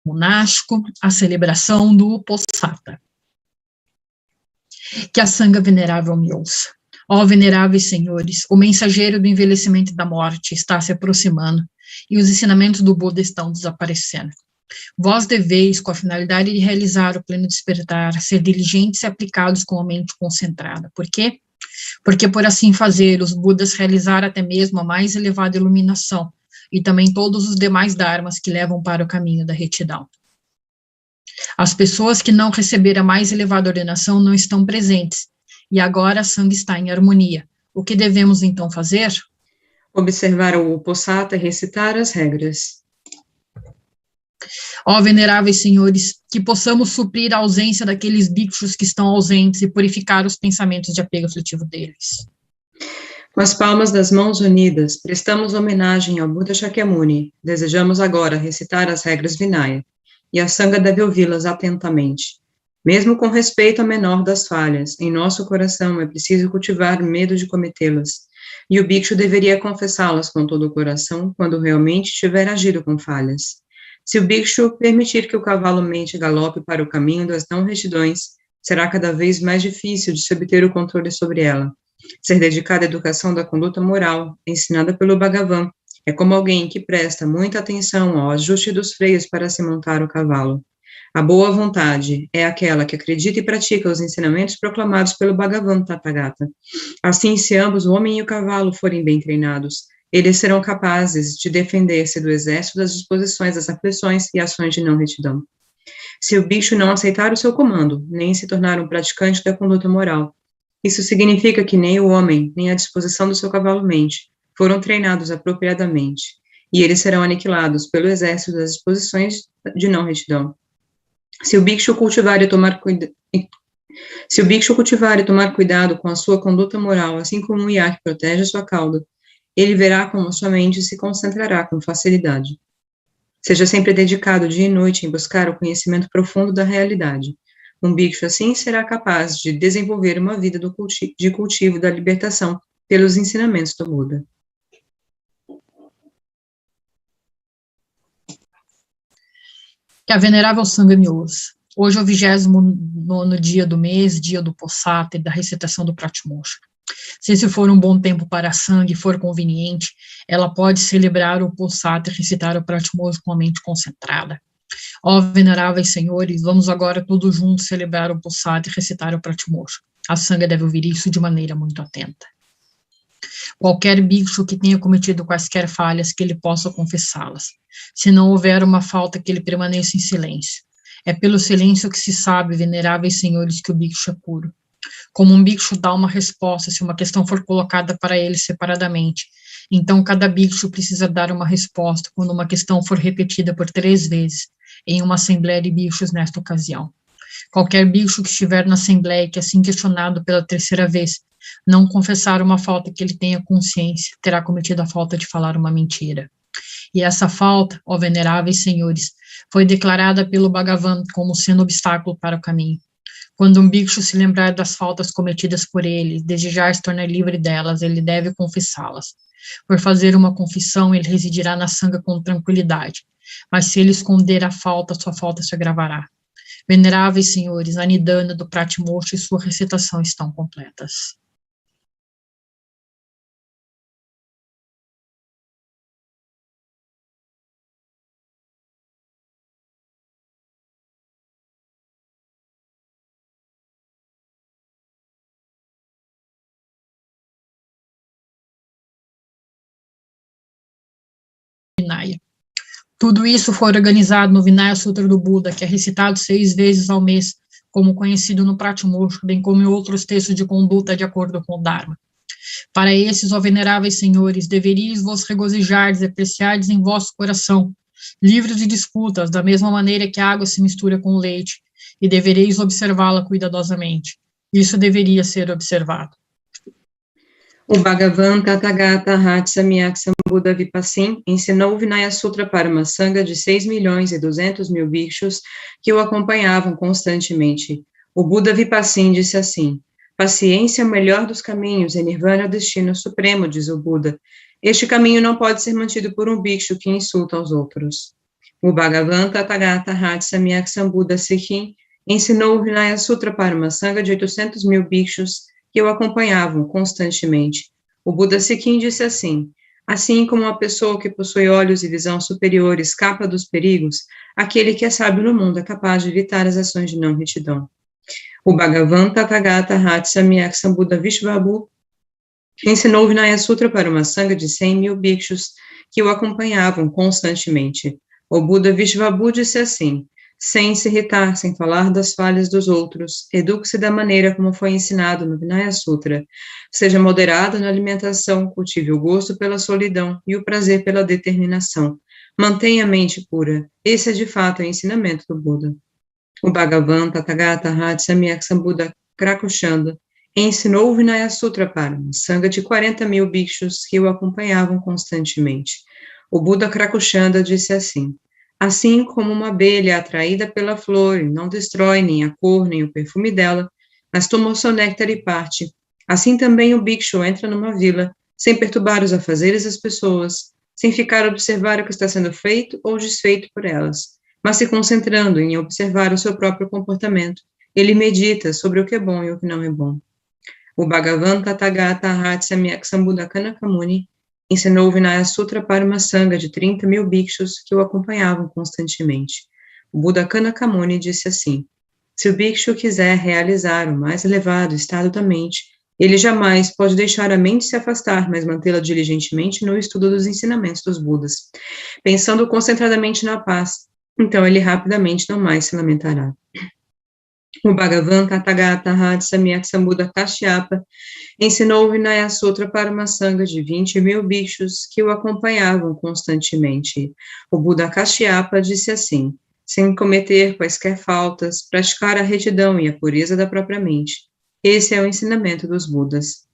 monástico, a celebração do Uposatha. Que a Sangha venerável me ouça. Ó veneráveis senhores, o mensageiro do envelhecimento e da morte está se aproximando e os ensinamentos do Buda estão desaparecendo. Vós deveis, com a finalidade de realizar o pleno despertar, ser diligentes e aplicados com a mente concentrada. Por quê? Porque por assim fazer, os Budas realizaram até mesmo a mais elevada iluminação e também todos os demais dharmas que levam para o caminho da retidão. As pessoas que não receberam a mais elevada ordenação não estão presentes, e agora a Sangha está em harmonia. O que devemos então fazer? Observar o Uposatha e recitar as regras. Ó veneráveis senhores, que possamos suprir a ausência daqueles bhikshus que estão ausentes e purificar os pensamentos de apego aflitivo deles. Com as palmas das mãos unidas, prestamos homenagem ao Buda Shakyamuni. Desejamos agora recitar as regras Vinaya, e a Sangha deve ouvi-las atentamente. Mesmo com respeito à menor das falhas, em nosso coração é preciso cultivar medo de cometê-las, e o bhikshu deveria confessá-las com todo o coração quando realmente tiver agido com falhas. Se o bhikshu permitir que o cavalo mente galope para o caminho das não-retidões, será cada vez mais difícil de se obter o controle sobre ela. Ser dedicado à educação da conduta moral, ensinada pelo Bhagavan, é como alguém que presta muita atenção ao ajuste dos freios para se montar o cavalo. A boa vontade é aquela que acredita e pratica os ensinamentos proclamados pelo Bhagavan Tathagata. Assim, se ambos, o homem e o cavalo, forem bem treinados, eles serão capazes de defender-se do exército das disposições das aflições e ações de não-retidão. Se o bicho não aceitar o seu comando, nem se tornar um praticante da conduta moral, isso significa que nem o homem, nem a disposição do seu cavalo mente foram treinados apropriadamente, e eles serão aniquilados pelo exército das disposições de não-retidão. Se o bhikshu cultivar e tomar cuidado com a sua conduta moral, assim como um iaque protege a sua cauda, ele verá como sua mente se concentrará com facilidade. Seja sempre dedicado dia e noite em buscar o conhecimento profundo da realidade. Um bhikshu assim será capaz de desenvolver uma vida de cultivo da libertação pelos ensinamentos do Buda. Que a venerável Sangha me ouça. Hoje é o 29º dia do mês, dia do Uposatha e da recitação do Pratimoksha. Se esse for um bom tempo para a Sangha e for conveniente, ela pode celebrar o Uposatha e recitar o Pratimoksha com a mente concentrada. Ó veneráveis senhores, vamos agora todos juntos celebrar o Uposatha e recitar o Pratimoksha. A Sangha deve ouvir isso de maneira muito atenta. Qualquer bhikshu que tenha cometido quaisquer falhas, que ele possa confessá-las. Se não houver uma falta, que ele permaneça em silêncio. É pelo silêncio que se sabe, veneráveis senhores, que o bhikshu é puro. Como um bhikshu dá uma resposta se uma questão for colocada para ele separadamente, então cada bhikshu precisa dar uma resposta quando uma questão for repetida por 3 vezes, em uma assembleia de bhikshus nesta ocasião. Qualquer bhikshu que estiver na assembleia e que assim questionado pela 3ª vez, não confessar uma falta que ele tenha consciência, terá cometido a falta de falar uma mentira. E essa falta, ó veneráveis senhores, foi declarada pelo Bhagavan como sendo obstáculo para o caminho. Quando um bhikshu se lembrar das faltas cometidas por ele e desejar se tornar livre delas, ele deve confessá-las. Por fazer uma confissão, ele residirá na Sangha com tranquilidade, mas se ele esconder a falta, sua falta se agravará. Veneráveis senhores, a Nidana do Pratimoksha e sua recitação estão completas. Vinaya. Tudo isso foi organizado no Vinaya Sutra do Buda, que é recitado 6 vezes ao mês, como conhecido no Pratimoksha, bem como em outros textos de conduta de acordo com o Dharma. Para esses, ó veneráveis senhores, deveríeis vos regozijardes e apreciardes em vosso coração, livres de disputas, da mesma maneira que a água se mistura com o leite, e devereis observá-la cuidadosamente. Isso deveria ser observado. O Bhagavan Tathagata Hatsamyaksa Buda Vipassin ensinou o Vinaya Sutra para uma Sangha de 6.200.000 bhikshus que o acompanhavam constantemente. O Buda Vipassin disse assim: paciência é o melhor dos caminhos e Nirvana é o destino supremo, diz o Buda. Este caminho não pode ser mantido por um bhikshu que insulta aos outros. O Bhagavan Tathagata Hatsamyak Sambuddha Sikhin ensinou o Vinaya Sutra para uma sanga de 800 mil bhikshus que o acompanhavam constantemente. O Buda Sikhin disse assim como uma pessoa que possui olhos e visão superior escapa dos perigos, aquele que é sábio no mundo é capaz de evitar as ações de não retidão. O Bhagavan Tathagata Hatsamyak Sambuddha Vishvabhu ensinou o Vinaya Sutra para uma sanga de 100 mil bhikshus que o acompanhavam constantemente. O Buda Vishvabhu disse assim: sem se irritar, sem falar das falhas dos outros, eduque-se da maneira como foi ensinado no Vinaya Sutra. Seja moderado na alimentação, cultive o gosto pela solidão e o prazer pela determinação. Mantenha a mente pura. Esse é de fato o ensinamento do Buda. O Bhagavan Tathagata Hatsamyak Sambuddha Krakushanda ensinou o Vinaya Sutra para uma sanga de 40 mil bhikshus que o acompanhavam constantemente. O Buda Krakushanda disse assim como uma abelha atraída pela flor e não destrói nem a cor nem o perfume dela, mas toma o seu néctar e parte, assim também o bhikshu entra numa vila, sem perturbar os afazeres das pessoas, sem ficar a observar o que está sendo feito ou desfeito por elas, mas se concentrando em observar o seu próprio comportamento, ele medita sobre o que é bom e o que não é bom. O Bhagavan Tathagata Hatsamyak Sambuddha Kanaka-muni ensinou o Vinaya Sutra para uma sanga de 30 mil bhikshus que o acompanhavam constantemente. O Buda Kanaka-muni disse assim: se o bhikshu quiser realizar o mais elevado estado da mente, ele jamais pode deixar a mente se afastar, mas mantê-la diligentemente no estudo dos ensinamentos dos Budas, pensando concentradamente na paz. Então ele rapidamente não mais se lamentará. O Bhagavan Tathagata Hatsamyak Sambuddha Kashyapa ensinou o Vinaya Sutra para uma sanga de 20 mil bhikshus que o acompanhavam constantemente. O Buda Kashyapa disse assim: sem cometer quaisquer faltas, praticar a retidão e a pureza da própria mente. Esse é o ensinamento dos Budas.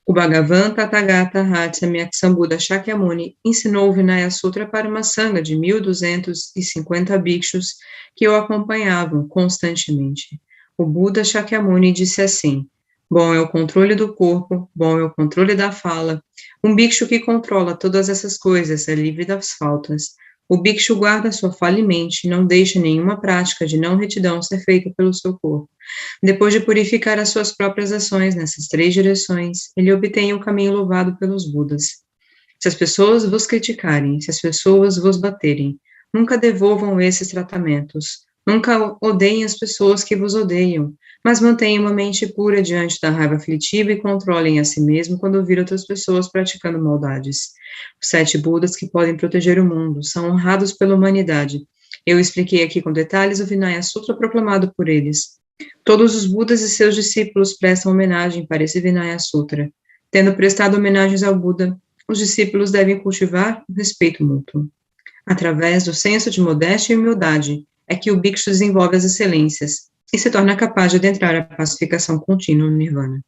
O Bhagavan Tathagata Hatsamyak Sambuddha Shakyamuni ensinou o Vinaya Sutra para uma sanga de 1.250 bhikshus que o acompanhavam constantemente. O Buda Shakyamuni disse assim: bom é o controle do corpo, bom é o controle da fala. Um bhikshu que controla todas essas coisas é livre das faltas. O bhikshu guarda sua fala e mente, não deixa nenhuma prática de não retidão ser feita pelo seu corpo. Depois de purificar as suas próprias ações nessas 3 direções, ele obtém o caminho louvado pelos Budas. Se as pessoas vos criticarem, se as pessoas vos baterem, nunca devolvam esses tratamentos. Nunca odeiem as pessoas que vos odeiam, mas mantenham uma mente pura diante da raiva aflitiva e controlem a si mesmo quando ouvir outras pessoas praticando maldades. Os 7 Budas que podem proteger o mundo são honrados pela humanidade. Eu expliquei aqui com detalhes o Vinaya Sutra proclamado por eles. Todos os Budas e seus discípulos prestam homenagem para esse Vinaya Sutra. Tendo prestado homenagens ao Buda, os discípulos devem cultivar o respeito mútuo. Através do senso de modéstia e humildade, é que o bhikshu desenvolve as excelências e se torna capaz de adentrar a pacificação contínua no Nirvana.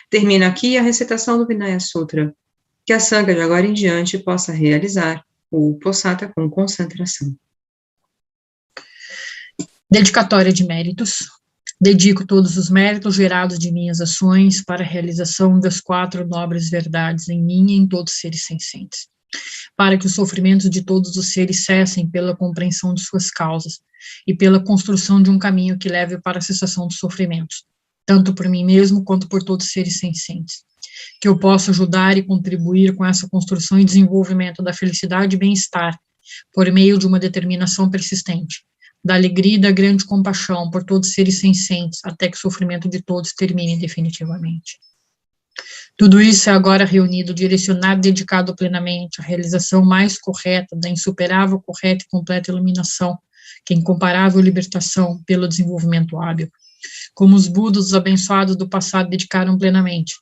Termina aqui a recitação do Vinaya Sutra, que a sanga de agora em diante possa realizar o Uposatha com concentração. Dedicatória de méritos. Dedico todos os méritos gerados de minhas ações para a realização das 4 nobres verdades em mim e em todos os seres sencientes, para que os sofrimentos de todos os seres cessem pela compreensão de suas causas e pela construção de um caminho que leve para a cessação dos sofrimentos, tanto por mim mesmo quanto por todos os seres sencientes, que eu possa ajudar e contribuir com essa construção e desenvolvimento da felicidade e bem-estar, por meio de uma determinação persistente, da alegria e da grande compaixão por todos os seres sencientes, até que o sofrimento de todos termine definitivamente. Tudo isso é agora reunido, direcionado e dedicado plenamente à realização mais correta da insuperável, correta e completa iluminação, que é incomparável libertação pelo desenvolvimento hábil, como os Budas abençoados do passado dedicaram plenamente,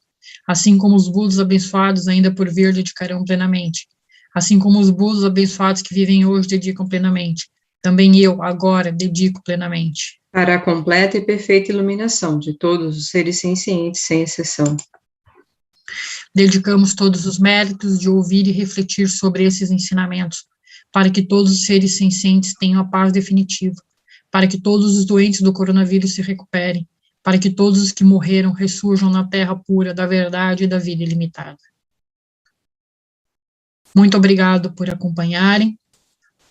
assim como os Budas abençoados ainda por vir dedicarão plenamente, assim como os Budas abençoados que vivem hoje dedicam plenamente, também eu, agora, dedico plenamente. Para a completa e perfeita iluminação de todos os seres sencientes, sem exceção. Dedicamos todos os méritos de ouvir e refletir sobre esses ensinamentos, para que todos os seres sencientes tenham a paz definitiva, para que todos os doentes do coronavírus se recuperem, para que todos os que morreram ressurjam na terra pura da verdade e da vida ilimitada. Muito obrigado por acompanharem.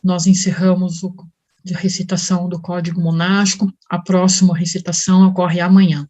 nós encerramos a recitação do Código Monástico. A próxima recitação ocorre amanhã.